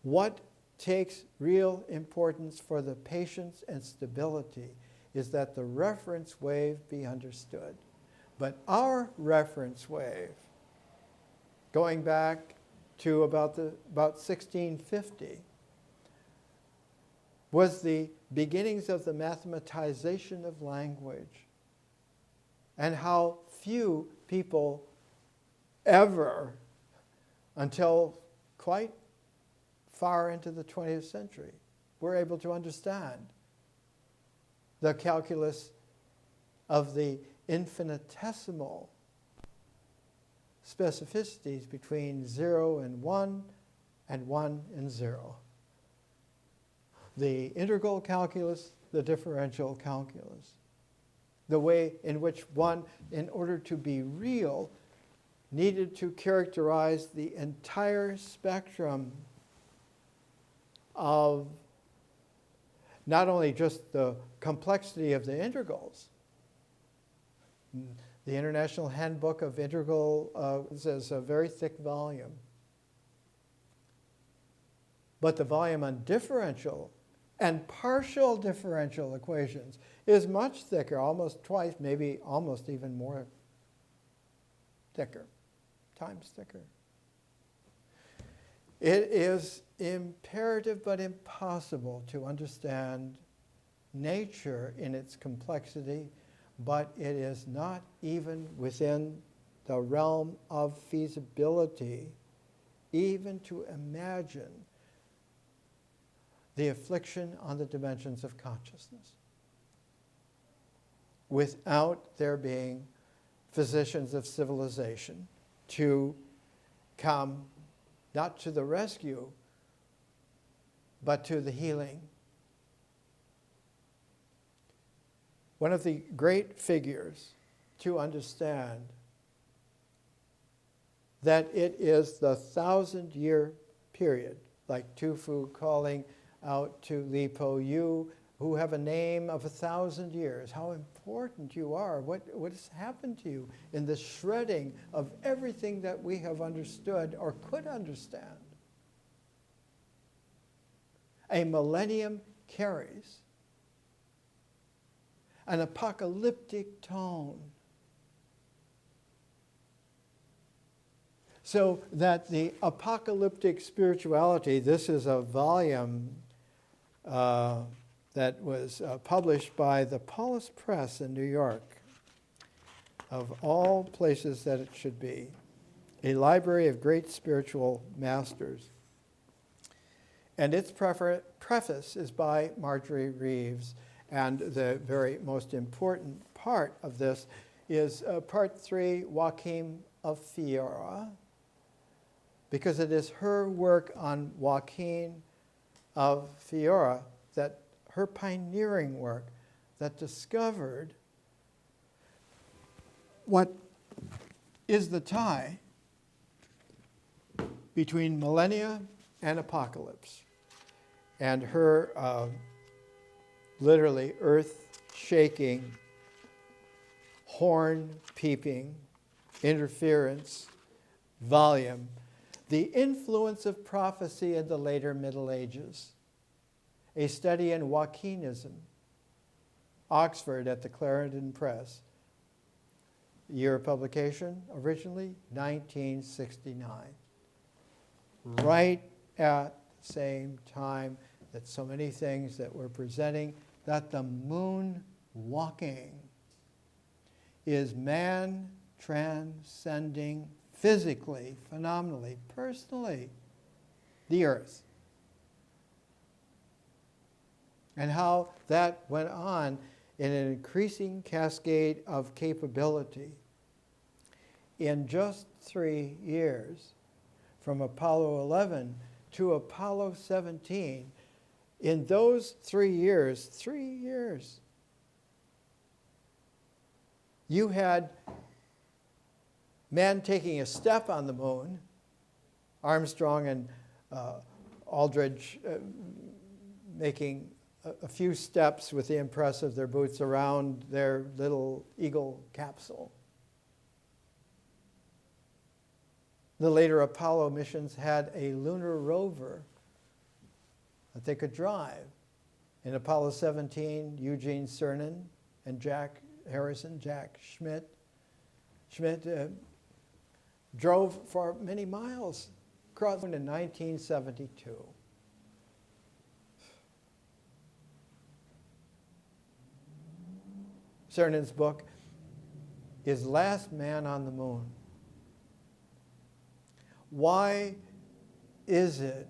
A: what takes real importance for the patience and stability is that the reference wave be understood. But our reference wave, going back to about 1650, was the beginnings of the mathematization of language, and how few people ever, until quite far into the 20th century, were able to understand the calculus of the infinitesimal specificities between 0 and 1 and 1 and 0. The integral calculus, the differential calculus. The way in which one, in order to be real, needed to characterize the entire spectrum of not only just the complexity of the integrals. The International Handbook of Integral is a very thick volume. But the volume on differential and partial differential equations is much thicker, almost twice, maybe almost even more thicker, times thicker. It is imperative but impossible to understand nature in its complexity, but it is not even within the realm of feasibility even to imagine the affliction on the dimensions of consciousness without there being physicians of civilization to come not to the rescue, but to the healing. One of the great figures to understand that it is the 1,000-year period, like Tufu calling out to Lipo, you who have a name of 1,000 years, how important you are, what has happened to you in the shredding of everything that we have understood or could understand. A millennium carries an apocalyptic tone, so that the Apocalyptic Spirituality, this is a volume that was published by the Paulus Press in New York, of all places that it should be, a library of great spiritual masters. And its preface is by Marjorie Reeves, and the very most important part of this is part 3, Joachim of Fiora, because it is her work on Joaquin of Fiora, that her pioneering work, that discovered what is the tie between millennia and apocalypse. And her literally earth-shaking, horn-peeping, interference volume, The Influence of Prophecy in the Later Middle Ages, a study in Joaquinism, Oxford at the Clarendon Press. year of publication originally? 1969. Right at the same time that so many things that we're presenting, that the moon walking is man transcending physically, phenomenally, personally, the earth. And how that went on in an increasing cascade of capability. In just 3 years, from Apollo 11 to Apollo 17, in those 3 years, you had man taking a step on the moon, Armstrong and Aldridge making a few steps with the impress of their boots around their little Eagle capsule. The later Apollo missions had a lunar rover that they could drive. In Apollo 17, Eugene Cernan and Jack Schmitt drove for many miles across in 1972. Cernan's book is Last Man on the Moon. Why is it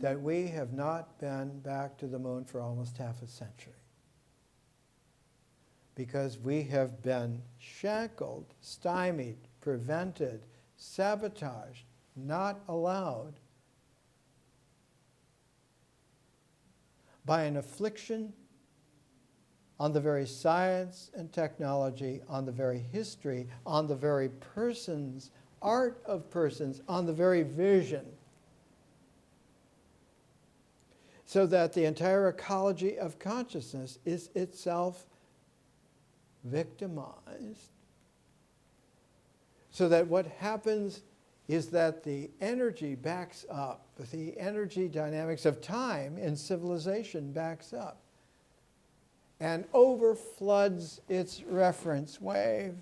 A: that we have not been back to the moon for almost half a century? Because we have been shackled, stymied, prevented, sabotaged, not allowed by an affliction on the very science and technology, on the very history, on the very persons, art of persons, on the very vision. So that the entire ecology of consciousness is itself victimized. So that what happens is that the energy backs up, the energy dynamics of time in civilization backs up and overfloods its reference wave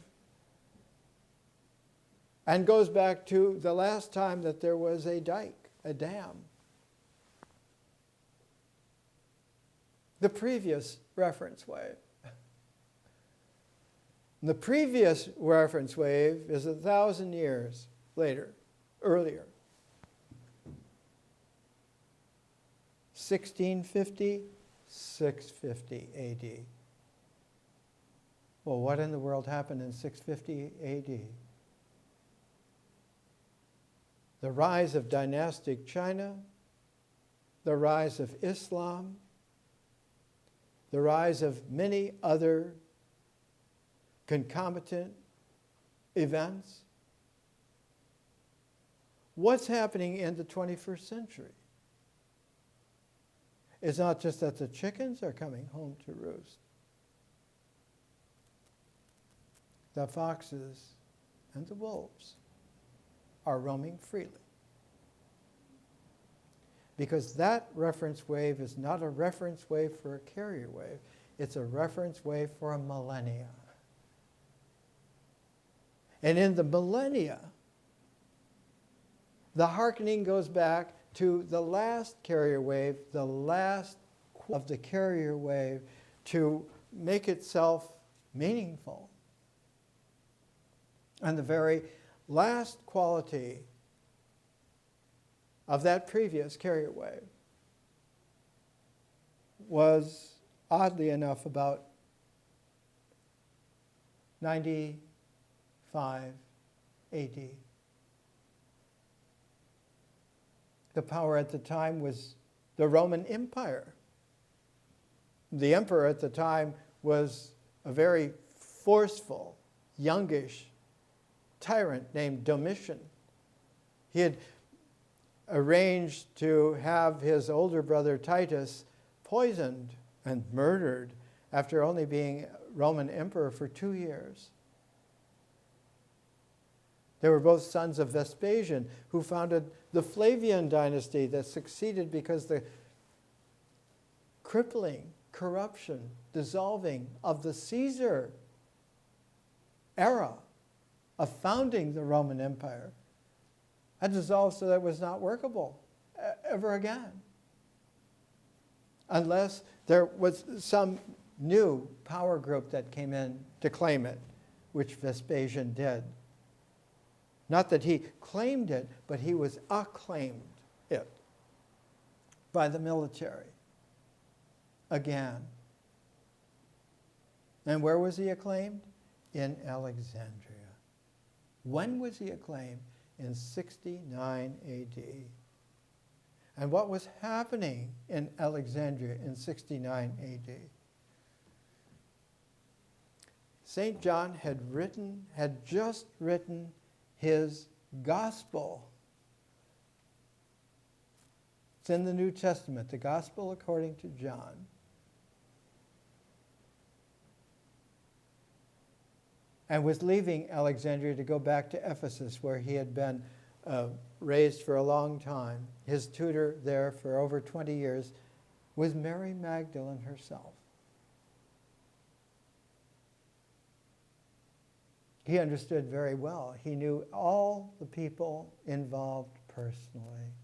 A: and goes back to the last time that there was a dike, a dam. The previous reference wave. The previous reference wave is 1,000 years later, earlier. 1650, 650 AD. Well, what in the world happened in 650 AD? The rise of dynastic China, the rise of Islam, the rise of many other concomitant events. What's happening in the 21st century? It's not just that the chickens are coming home to roost. The foxes and the wolves are roaming freely. Because that reference wave is not a reference wave for a carrier wave. It's a reference wave for a millennia. And in the millennia, the hearkening goes back to the last carrier wave, the last of the carrier wave, to make itself meaningful. And the very last quality of that previous carrier wave was, oddly enough, about 95 AD. The power at the time was the Roman Empire. The emperor at the time was a very forceful, youngish tyrant named Domitian. He had arranged to have his older brother Titus poisoned and murdered after only being Roman emperor for 2 years. They were both sons of Vespasian, who founded the Flavian dynasty that succeeded because the crippling corruption, dissolving of the Caesar era of founding the Roman Empire had dissolved so that it was not workable ever again. Unless there was some new power group that came in to claim it, which Vespasian did. Not that he claimed it, but he was acclaimed it by the military again. And where was he acclaimed? In Alexandria. When was he acclaimed? In 69 AD. And what was happening in Alexandria in 69 AD? St. John had just written his gospel. It's in the New Testament, the gospel according to John. And was leaving Alexandria to go back to Ephesus, where he had been raised for a long time. His tutor there for over 20 years was Mary Magdalene herself. He understood very well. He knew all the people involved personally.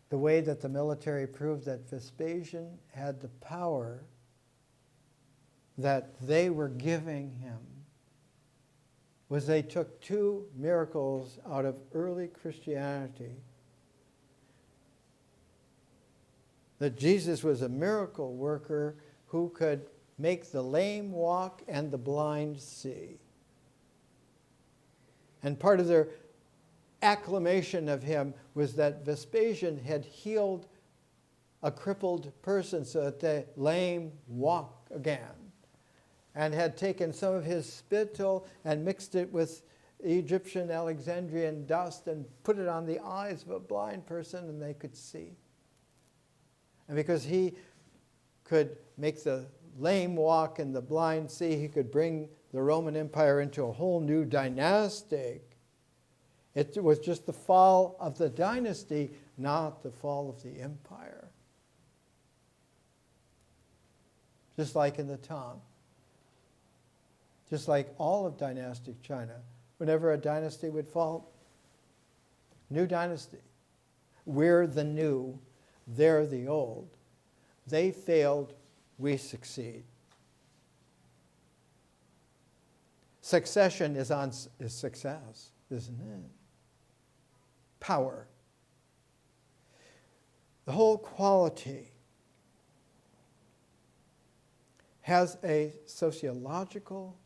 A: The way that the military proved that Vespasian had the power that they were giving him was they took two miracles out of early Christianity. That Jesus was a miracle worker who could make the lame walk and the blind see. And part of their acclamation of him was that Vespasian had healed a crippled person so that the lame walk again, and had taken some of his spittle and mixed it with Egyptian Alexandrian dust and put it on the eyes of a blind person and they could see. And because he could make the lame walk and the blind see, he could bring the Roman Empire into a whole new dynastic. It was just the fall of the dynasty, not the fall of the empire. Just like in the Tang. Just like all of dynastic China. Whenever a dynasty would fall, new dynasty. We're the new, they're the old. They failed, we succeed. Succession is success, isn't it? Power. The whole quality has a sociological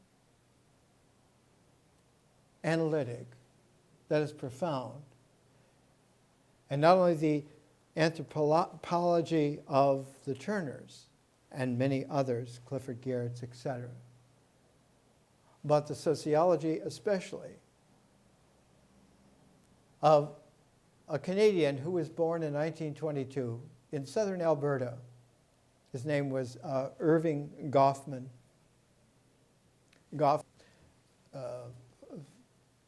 A: analytic that is profound. And not only the anthropology of the Turners and many others, Clifford Geertz, etc., but the sociology especially of a Canadian who was born in 1922 in southern Alberta. His name was Irving Goffman.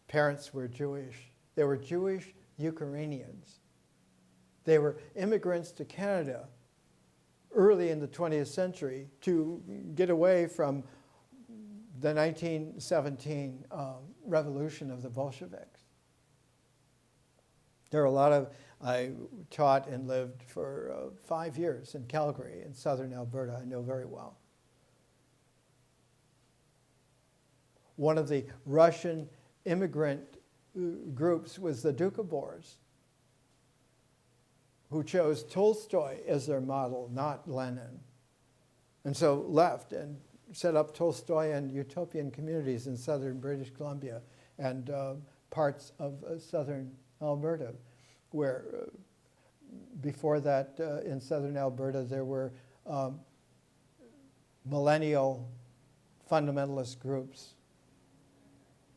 A: Parents were Jewish. They were Jewish Ukrainians. They were immigrants to Canada early in the 20th century to get away from the 1917 revolution of the Bolsheviks. There are a lot of, I taught and lived for 5 years in Calgary in southern Alberta. I know very well. One of the Russian immigrant groups was the Doukhobors, who chose Tolstoy as their model, not Lenin. And so left and set up Tolstoyan utopian communities in southern British Columbia and parts of southern Alberta, where before that in southern Alberta there were millennial fundamentalist groups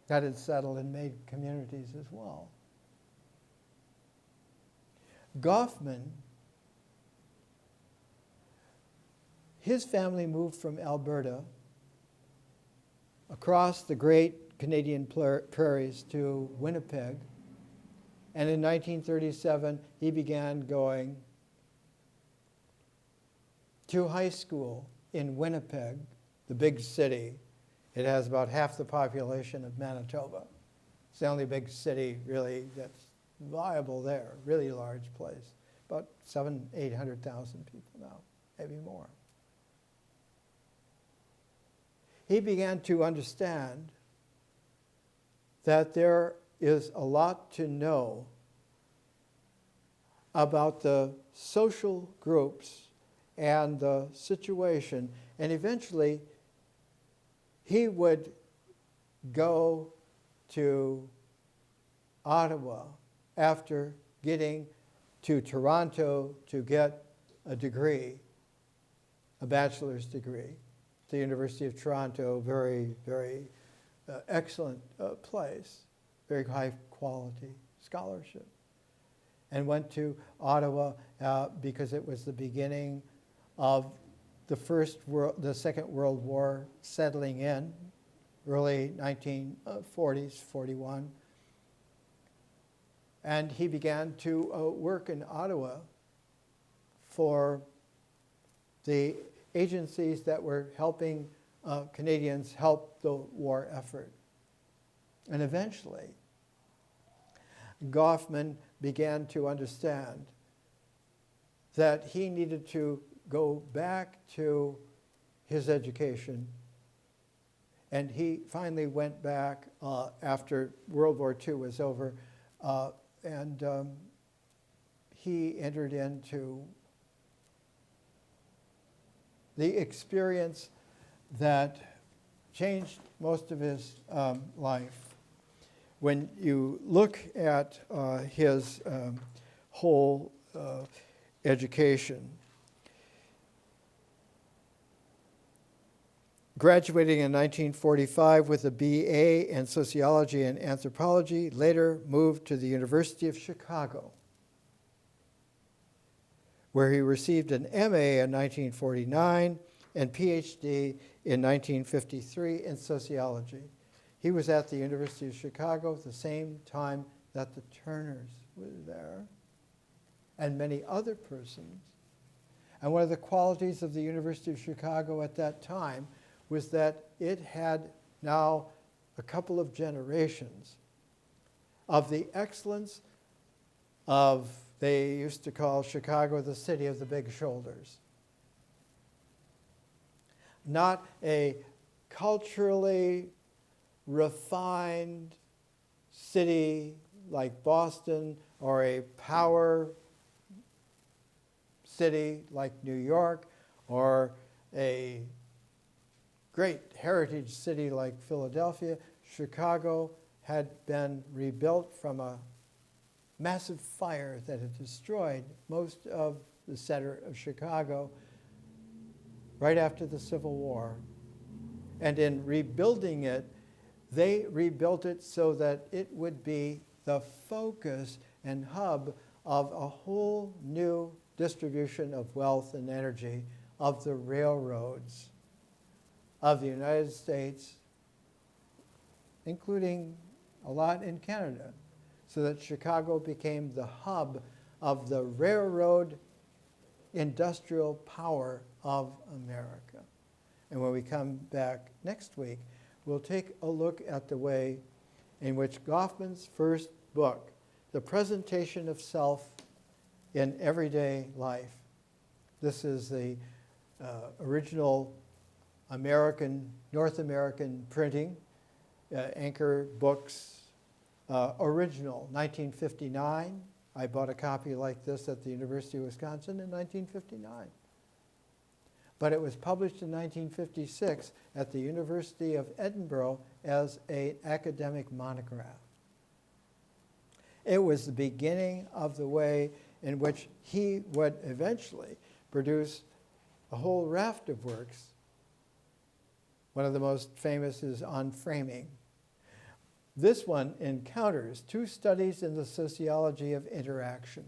A: that had settled and made communities as well. Goffman, his family moved from Alberta across the great Canadian prairies to Winnipeg. And in 1937, he began going to high school in Winnipeg, the big city. It has about half the population of Manitoba. It's the only big city really that's viable there, really large place. About 800,000 people now, maybe more. He began to understand that there is a lot to know about the social groups and the situation, and eventually he would go to Ottawa after getting to Toronto to get a degree, a bachelor's degree. The University of Toronto, very, very excellent place, very high quality scholarship. And went to Ottawa because it was the beginning of the Second World War settling in, early 1940s, 41. And he began to work in Ottawa for the agencies that were helping Canadians help the war effort. And eventually, Goffman began to understand that he needed to go back to his education. And he finally went back after World War II was over, and he entered into the experience that changed most of his life. When you look at his whole education, graduating in 1945 with a BA in sociology and anthropology, later moved to the University of Chicago, where he received an MA in 1949 and PhD in 1953 in sociology. He was at the University of Chicago at the same time that the Turners were there, and many other persons. And one of the qualities of the University of Chicago at that time was that it had now a couple of generations of the excellence of, they used to call Chicago the city of the big shoulders. Not a culturally refined city like Boston or a power city like New York or a great heritage city like Philadelphia. Chicago had been rebuilt from a massive fire that had destroyed most of the center of Chicago right after the Civil War. And in rebuilding it, they rebuilt it so that it would be the focus and hub of a whole new distribution of wealth and energy of the railroads of the United States, including a lot in Canada, so that Chicago became the hub of the railroad industrial power of America. And when we come back next week, we'll take a look at the way in which Goffman's first book, The Presentation of Self in Everyday Life. This is the original North American printing, Anchor Books, original, 1959. I bought a copy like this at the University of Wisconsin in 1959. But it was published in 1956 at the University of Edinburgh as an academic monograph. It was the beginning of the way in which he would eventually produce a whole raft of works. One of the most famous is on framing. This one encounters two studies in the sociology of interaction.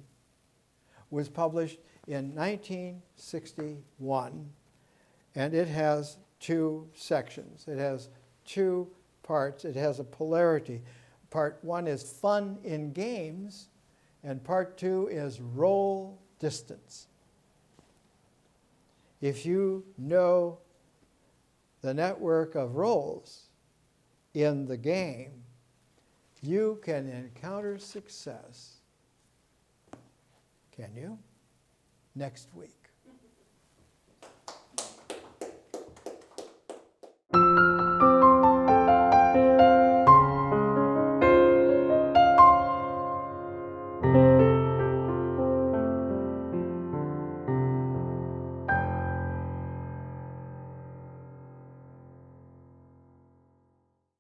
A: Was published in 1961, and it has two sections. It has two parts. It has a polarity. Part one is fun in games, and part two is role distance. if you know the network of roles in the game, you can encounter success. Can you? Next week.